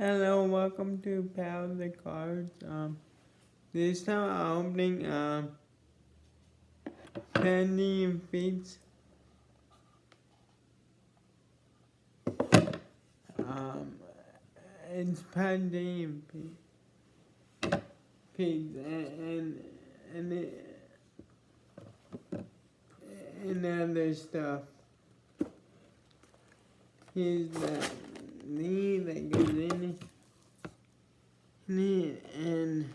Hello, welcome to Paldean Cards. This time I'm opening Paldean Fates. Um, it's Paldean Fates and other stuff. Here's the lead that goes in it, and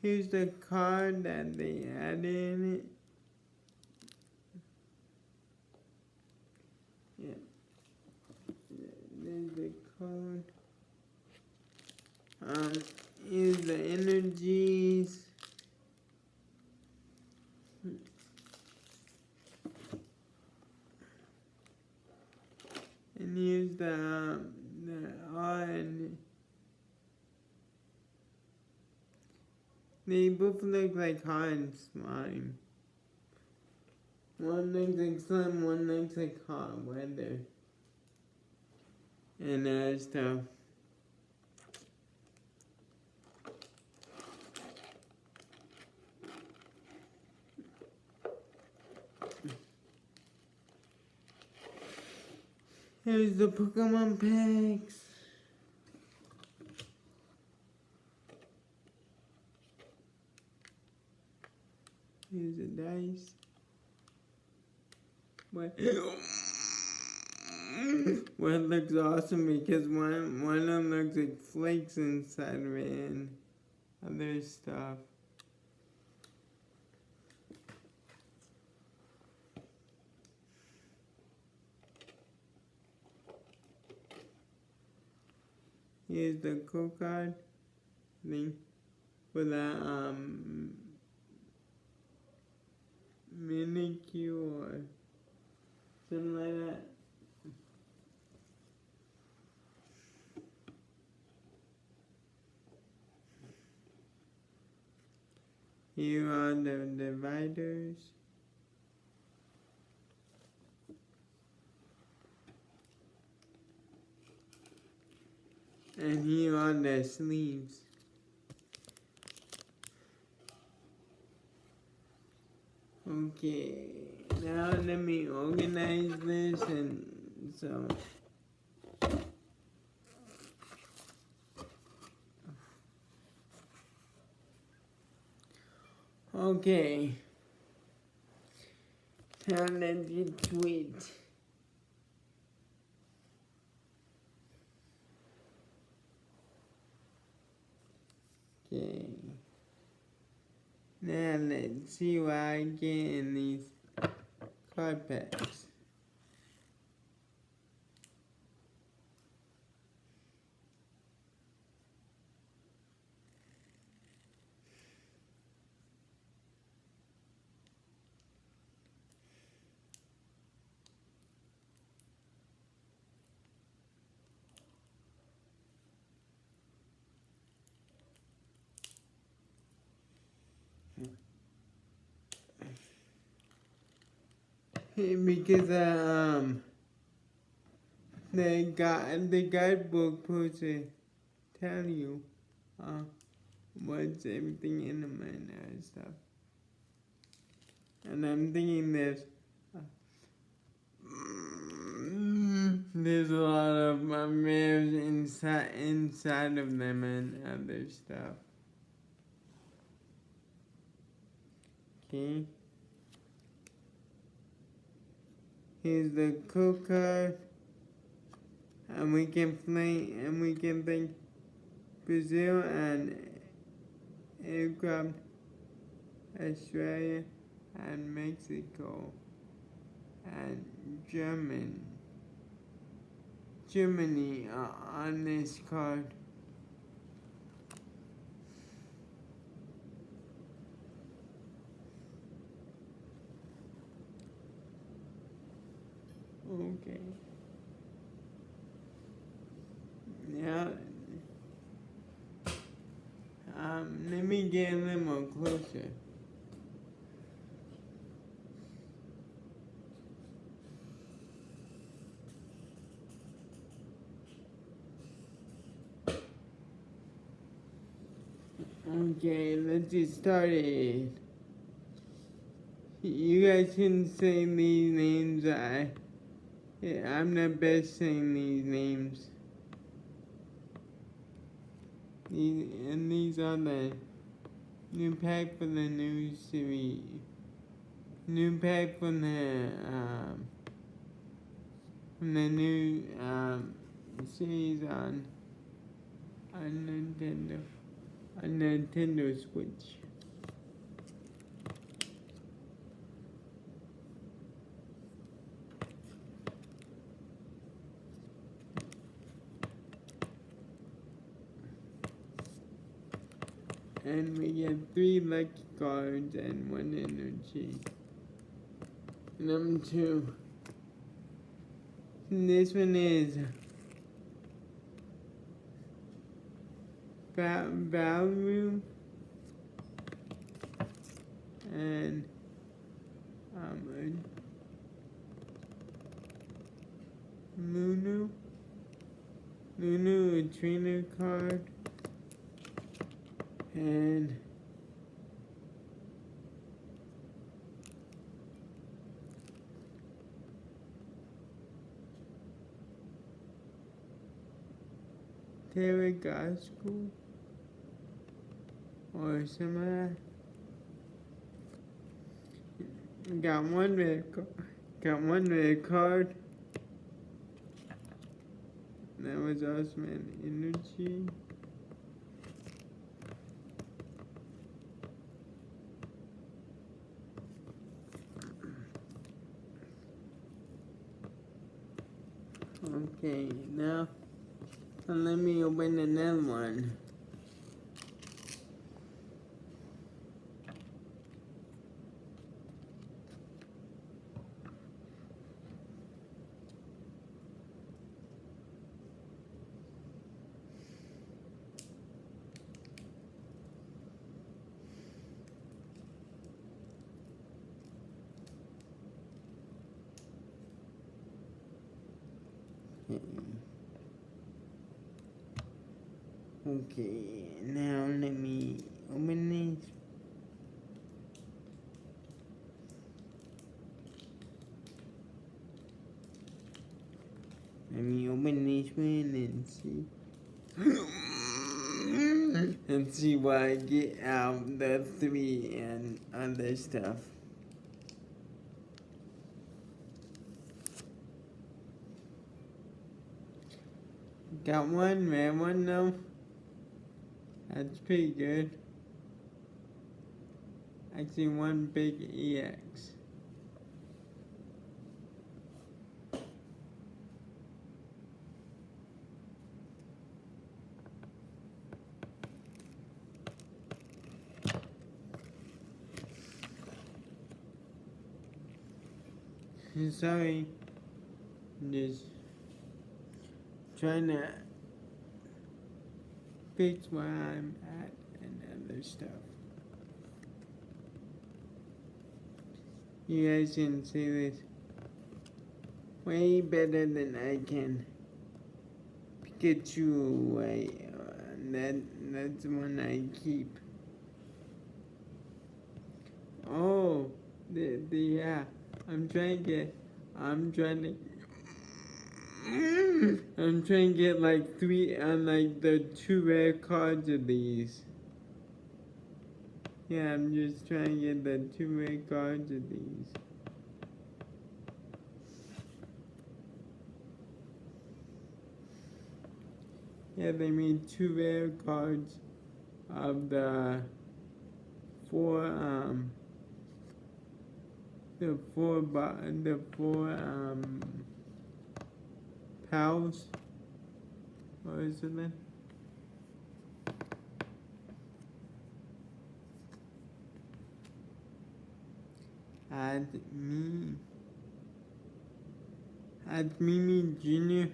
here's the card that they added in it. Yeah, there's the card. Here's the energies. And here's the and they both look like hot and slime. One looks like slime, one looks like hot weather. And other stuff. Here's the Pokemon packs. Here's the dice. What looks awesome because one of them looks like flakes inside of it and other stuff. Here's the code card thing for the Minikyu or something like that. Here are the dividers. And here are the sleeves. Okay, now let me organize this and so. Okay. Now let's get to it. Okay. Now let's see what I get in these card packs. Because the guidebook supposed to tell you what's everything in them and stuff. And I'm thinking there's a lot of mirrors inside of them and other stuff. Okay. Here's the code card. And we can play, and we can think Brazil and aircraft, Australia and Mexico and Germany on this card. Okay. Now, let me get a little more closer. Okay, let's get started. You guys can say these names. I'm the best saying these names. These are the new pack for the new series. New pack from the new series on Nintendo Switch. And we get 3 lucky cards and 1 energy. Number 2. This one is value and Lunu, a trainer card, and Terragasco or some got one red card. That was awesome and energy. Okay, now let me open another one. Okay, now let me open this. Let me open this one and see. And see what I get out the 3 and other stuff. Got one red one though. That's pretty good. Actually, one big EX. Sorry, I'm just trying to fix where I'm at and other stuff. You guys can see this way better than I can. Pikachu, that's the one I keep. Oh, yeah. I'm trying to get like 3 on like the 2 rare cards of these. Yeah, I'm just trying to get the 2 rare cards of these. Yeah, they made 2 rare cards of the 4 pals. What is it then? Mimi Jr.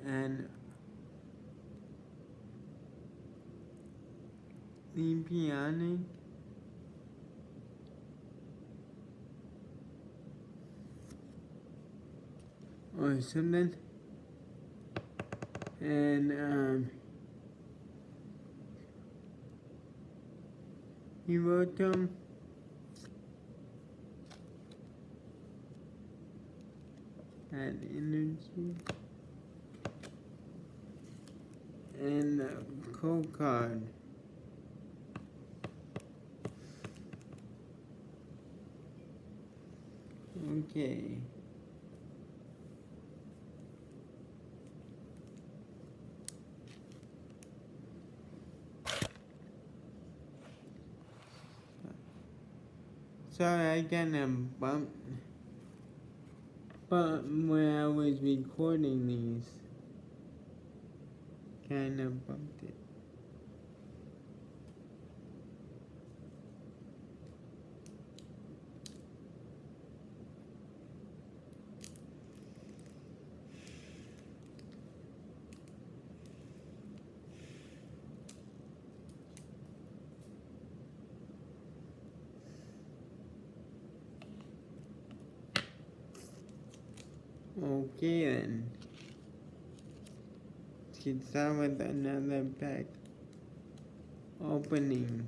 and Limpiani. Or something. And He wrote them. Add energy. And the code card. Okay. Sorry, I kinda bumped when I was recording these. Kinda bumped it. Okay then. Let's get started with another pack opening.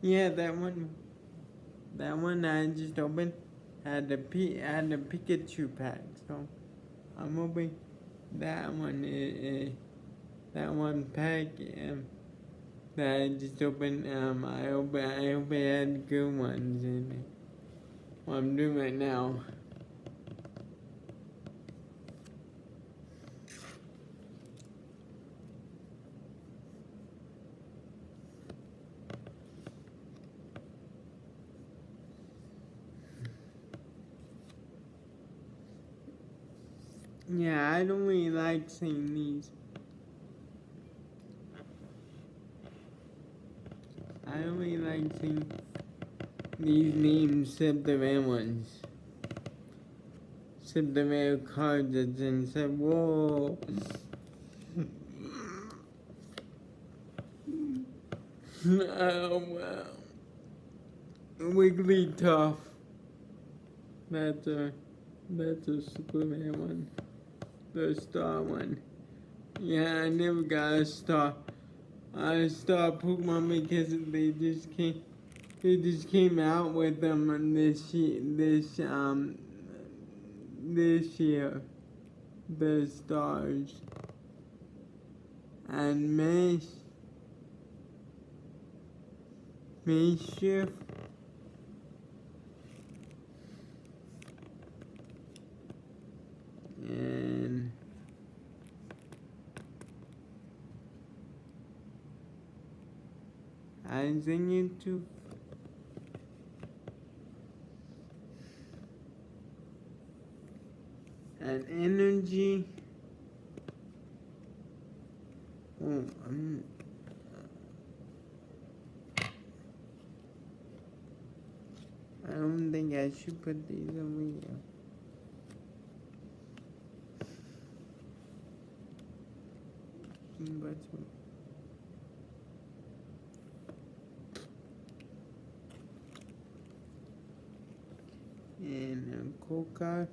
Yeah, that one I just opened had the Pikachu pack, so I'm hoping that one that one pack that I just opened. I hope it had good ones in it. What I'm doing right now. Yeah, I don't really like seeing these. I don't really like seeing these names except the rare ones. Except the rare cards that's inside. Whoa! Oh, wow. Wigglytuff. That's a Superman one. The star one. Yeah, I never got a star Pokemon because they just came out with them on this year. The stars. And Mischief. And I think YouTube. And energy. Oh, I don't think I should put these over here. But and a coca.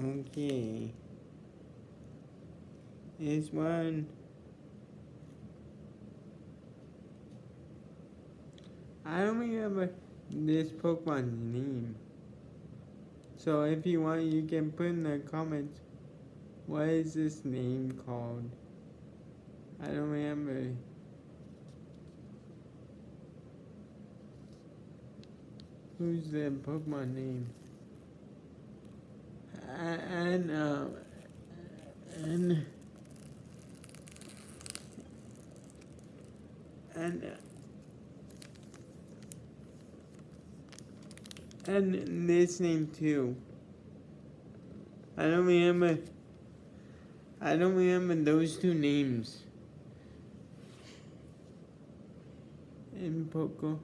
Okay. This one. I don't remember this Pokemon's name. So if you want, you can put in the comments, what is this name called? I don't remember. Who's the Pokemon name? And and and and this name too. I don't remember. I don't remember those two names in Pokemon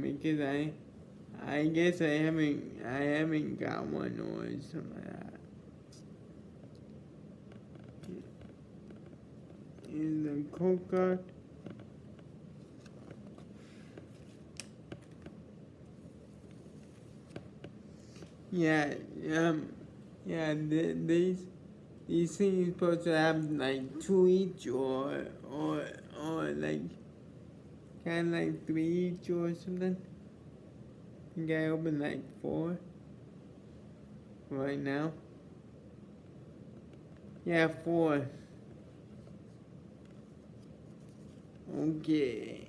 because I guess I haven't got one or something like that. Is the code card? Yeah, yeah. These things supposed to have like 2 each or like kind of like 3 each or something. I think I opened like 4 right now. Yeah, 4. Okay.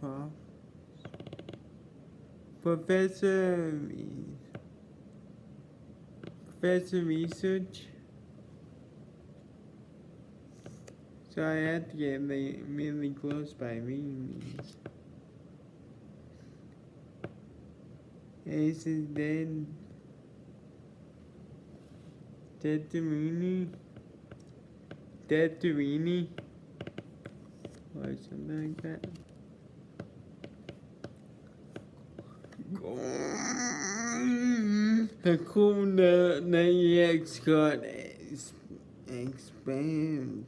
Prof. Professor Research. So I had to get really close by reading these. Ace is dead. Deterini, or something like that. The cool the EX got expected,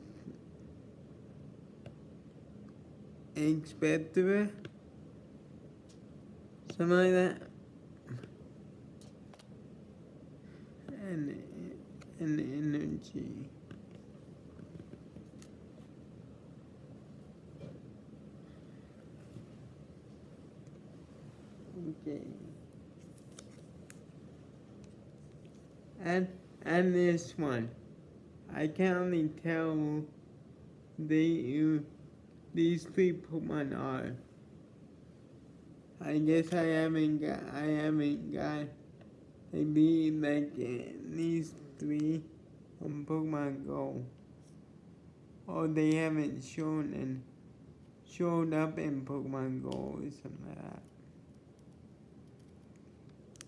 something like that. And energy. Okay. And this one, I can only tell these 3 Pokemon are. I guess I haven't got these 3 on Pokemon Go. Or they haven't showed up in Pokemon Go or something like that.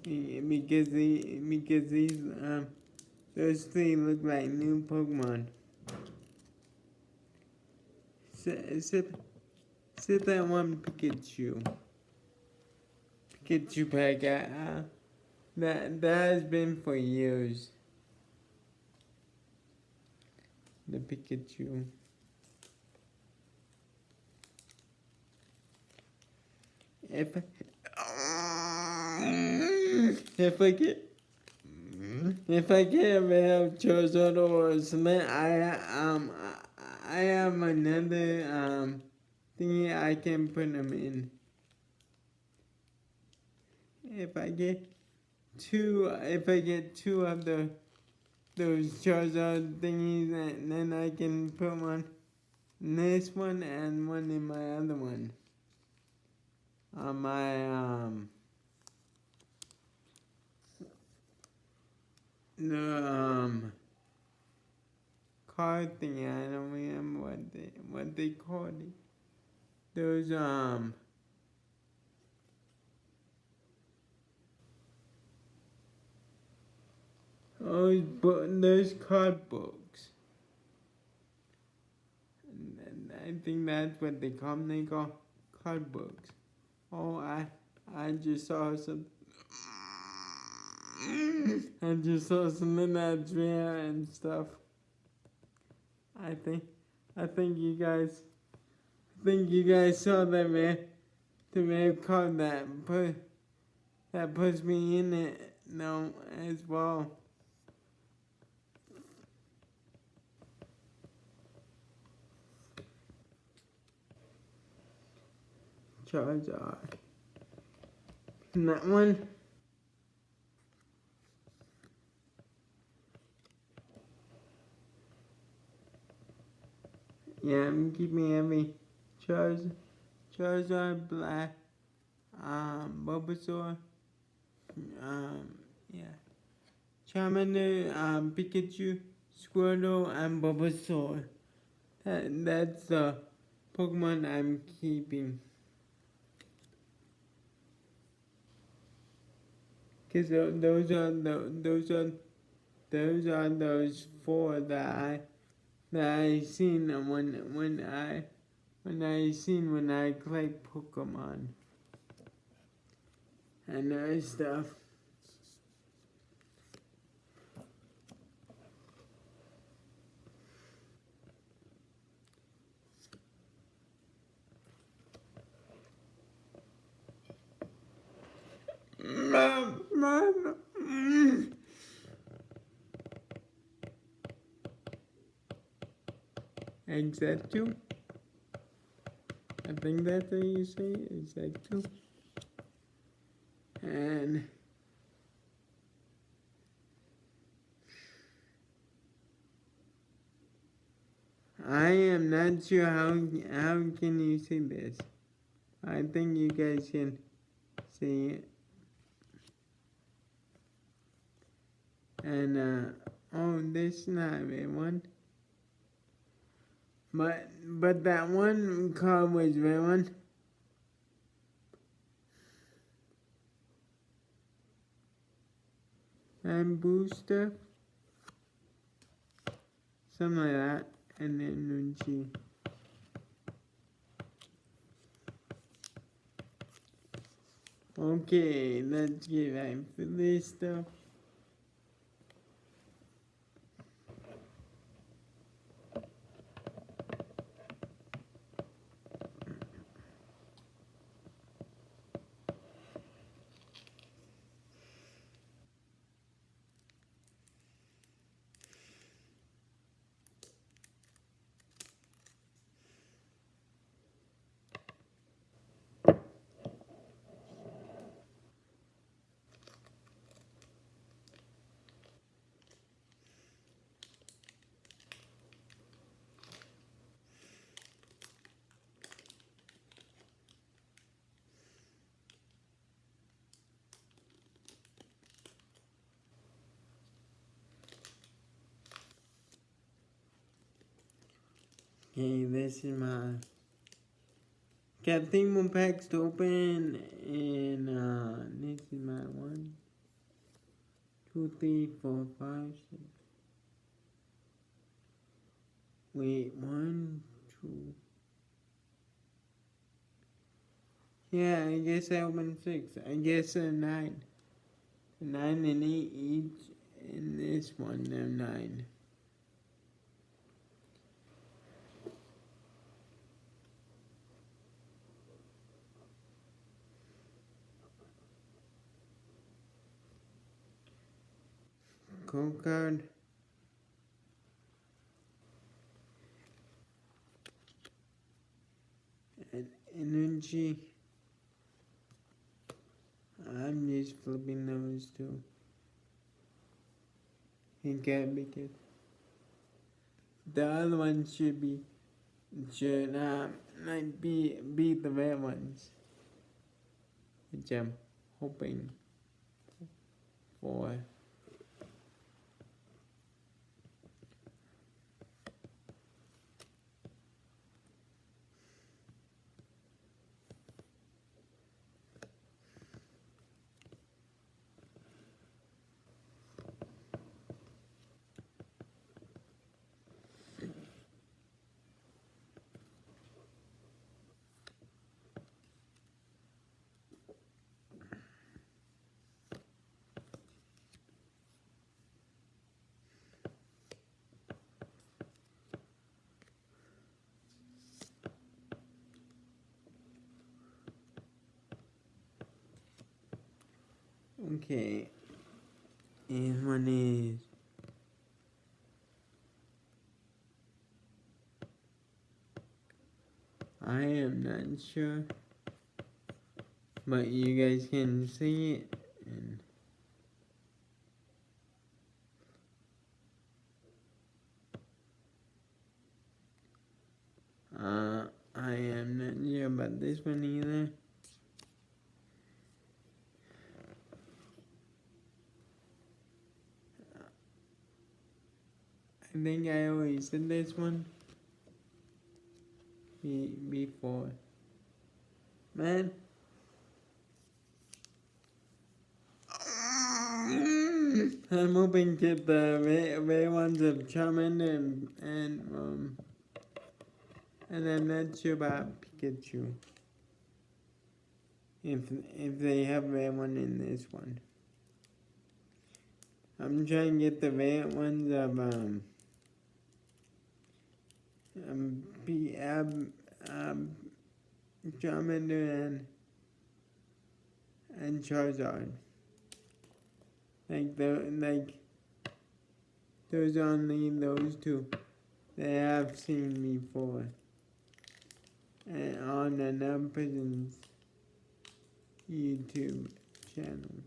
Because these those 3 look like new Pokemon. Except that one Pikachu pack. That has been for years. The Pikachu. If I get a have Charizard or something, I have another thingy I can put them in. If I get 2 of those Charizard thingies, then I can put one in this one and one in my other one. On my the card thing, I don't remember what they called it. Those those card books. I think that's what they call them. They call card books. Oh, I just saw some. I just saw some in that drawer and stuff. I think you guys saw that man. The man called that puts me in it no as well. Charizard. And that one. Yeah, I'm keeping every Charizard, Black, Bulbasaur, yeah, Charmander, Pikachu, Squirtle, and Bulbasaur. That's the Pokemon I'm keeping. Cause those are those four that I seen when I collect Pokemon and other stuff. Exacto. I think that's how you say it. Exacto. And I am not sure how can you see this. I think you guys can see it. And oh, this is not a red one. But that one card was red one. And booster. Something like that. And then Nunchi. Okay, let's get right for this stuff. Okay, this is my got 3 more packs to open, and this is my 1, 2, 3, 4, 5, 6. Wait, 1, 2. Yeah, I guess I opened 6. I guess 9. 9 and 8 each, and this one, they're 9. Code card. And energy. I'm just flipping those two. Okay, because the other ones should like be the red ones, which I'm hoping for. Okay. And one is I am not sure, but you guys can see it. And I am not sure about this one either. I think I always said this one before. Man. I'm hoping to get the rare ones of Charmander and I'm not sure about Pikachu. If they have rare one in this one. I'm trying to get the rare ones of Charmander and Charizard. There's only those two that I've seen before. And on another person's YouTube channel.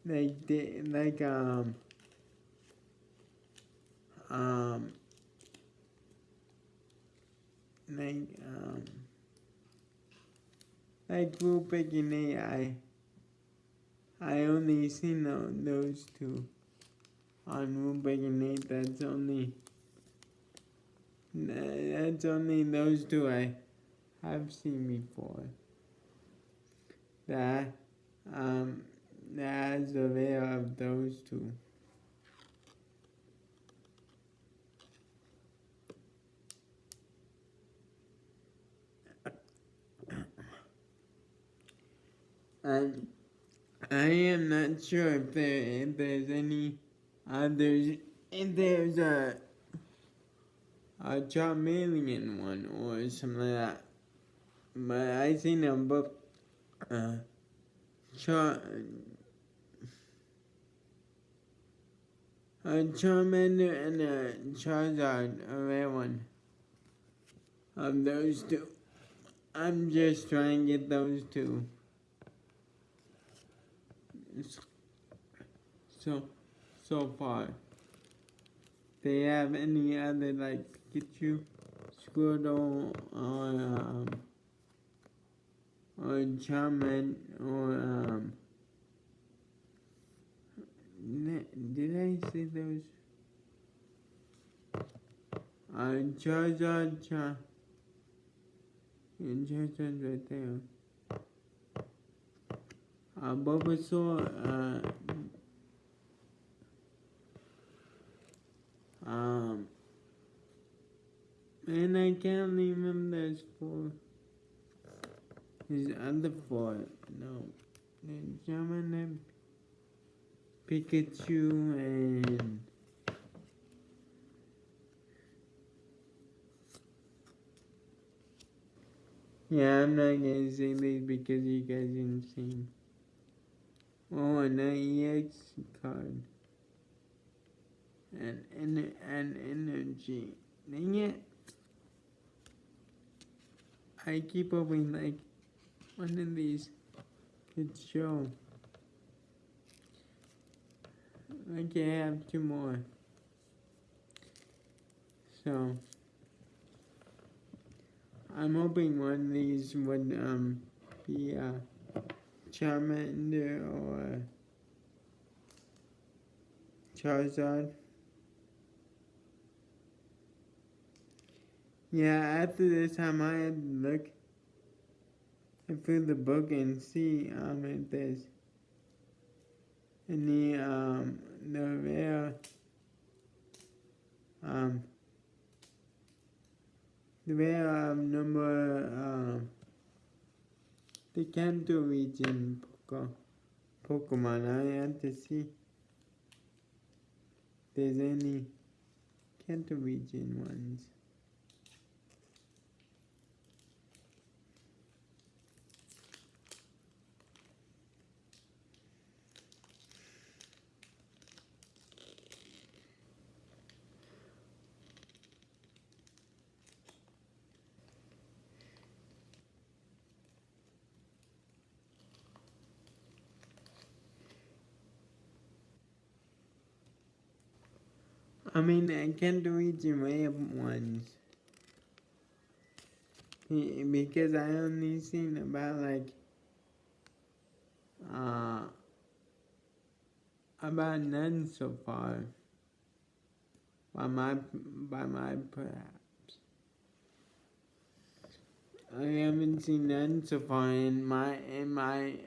Like Group Picking AI. I only seen those two on Group Picking 8. That's only those two I have seen before. That has the rare of those two. And I am not sure if there's any others. If there's a Charmeleon one or something like that. But I seen a book. A Charmander and a Charizard, a rare one of those two. I'm just trying to get those two. So far. They have any other like Pikachu, Squirtle, or Charmander, or did I say those? Charizard, Charizard right there. Bulbasaur, and I can't remember those four. His other four, no. Charmander, Pikachu, and yeah, I'm not gonna say these because you guys didn't see. Oh, an EX card. And energy. Dang it. I keep hoping like one of these could show. Okay, I have two more. So I'm hoping one of these would be Charmander or Charizard. Yeah, after this time I had to look through the book and see if there's any the rare number the Kanto region Pokemon. I have to see if there's any Kanto region ones. I mean, I can't reach the rare ones. Because I only seen about like about none so far. By my perhaps. I haven't seen none so far in my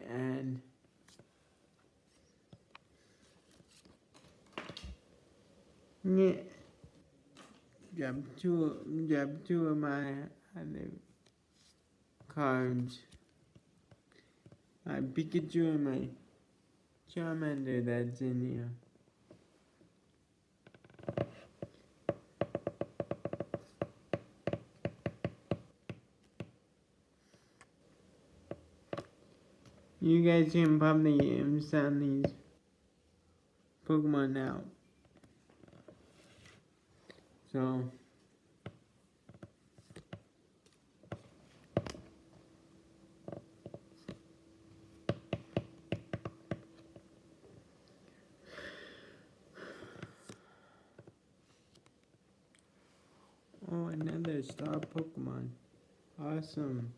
and yeah. Drop two of my other cards. My Pikachu and my Charmander that's in here. You guys can probably sound these Pokemon out. So oh, another star Pokemon. Awesome.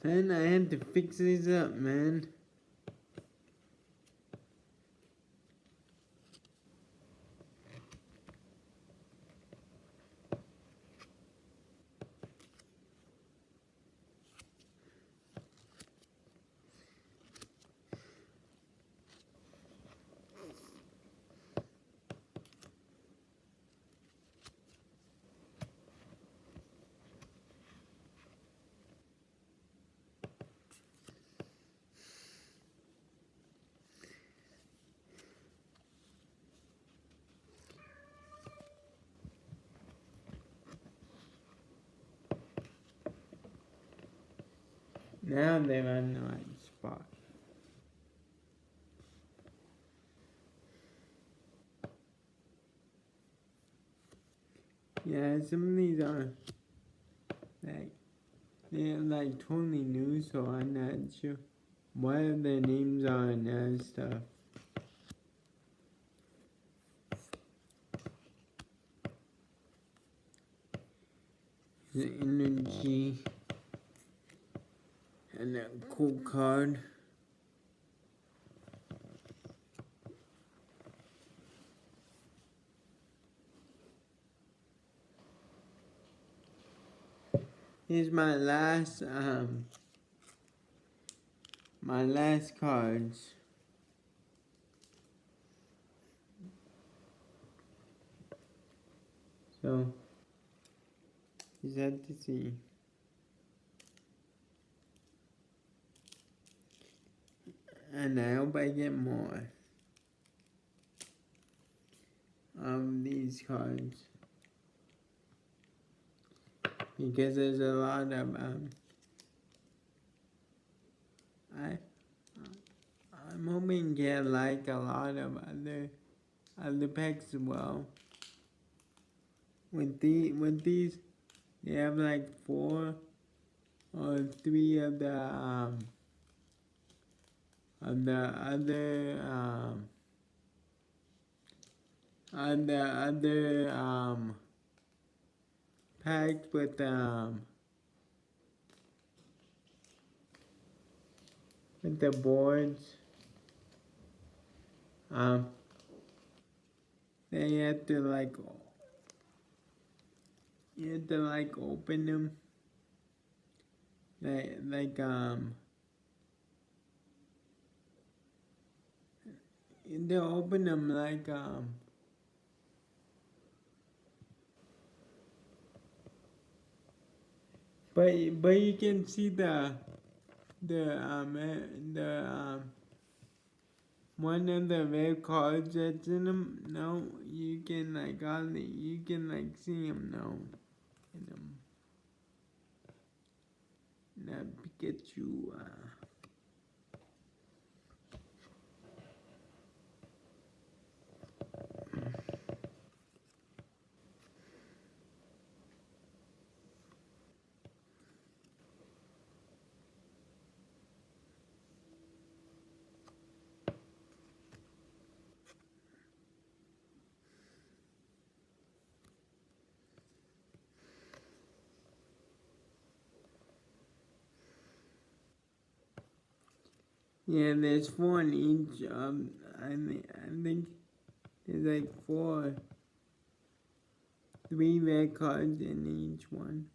Man, I had to fix these up, man. Now they're on the right spot. Yeah, some of these are like they're like totally new, so I'm not sure what their names are and that stuff. The energy and a cool card. Here's my last cards. So you have to see. And I hope I get more of these cards. Because there's a lot of I'm hoping to get like a lot of other packs as well. With these they have like 4 or 3 of the other packs with the boards. They have to like open them. They open them but you can see the one of the red cards that's in them. No, you can you can see them now in them. Now Pikachu. Yeah, there's 4 in each. I think there's like 3 red cards in each one.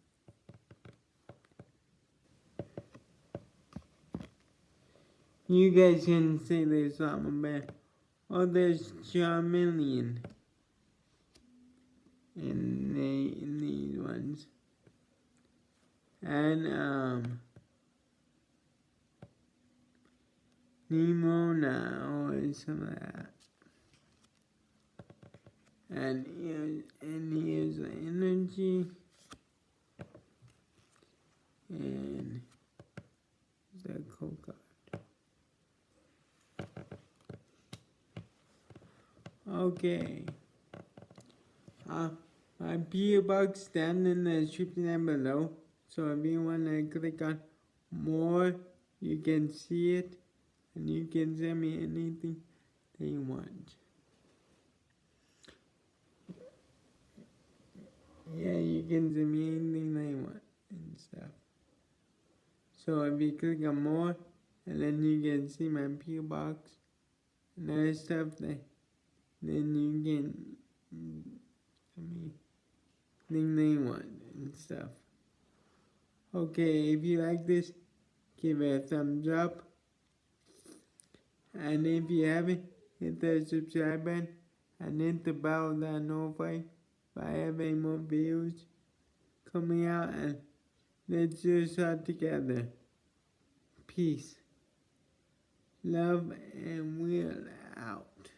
You guys can say there's something bad. Oh, there's Charmeleon in these ones. And Nimona or something like that. And here's the energy. And the code card. Okay. My PO box down in the description down below. So if you want to click on more, you can see it. And you can send me anything that you want. Yeah, you can send me anything that you want and stuff. So if you click on more, and then you can see my PO box and other stuff, then you can anything they want and stuff. Okay, if you like this, give it a thumbs up. And if you haven't, hit the subscribe button and hit the bell that notify if I have any more videos coming out, and let's do start together. Peace, love, and we're out.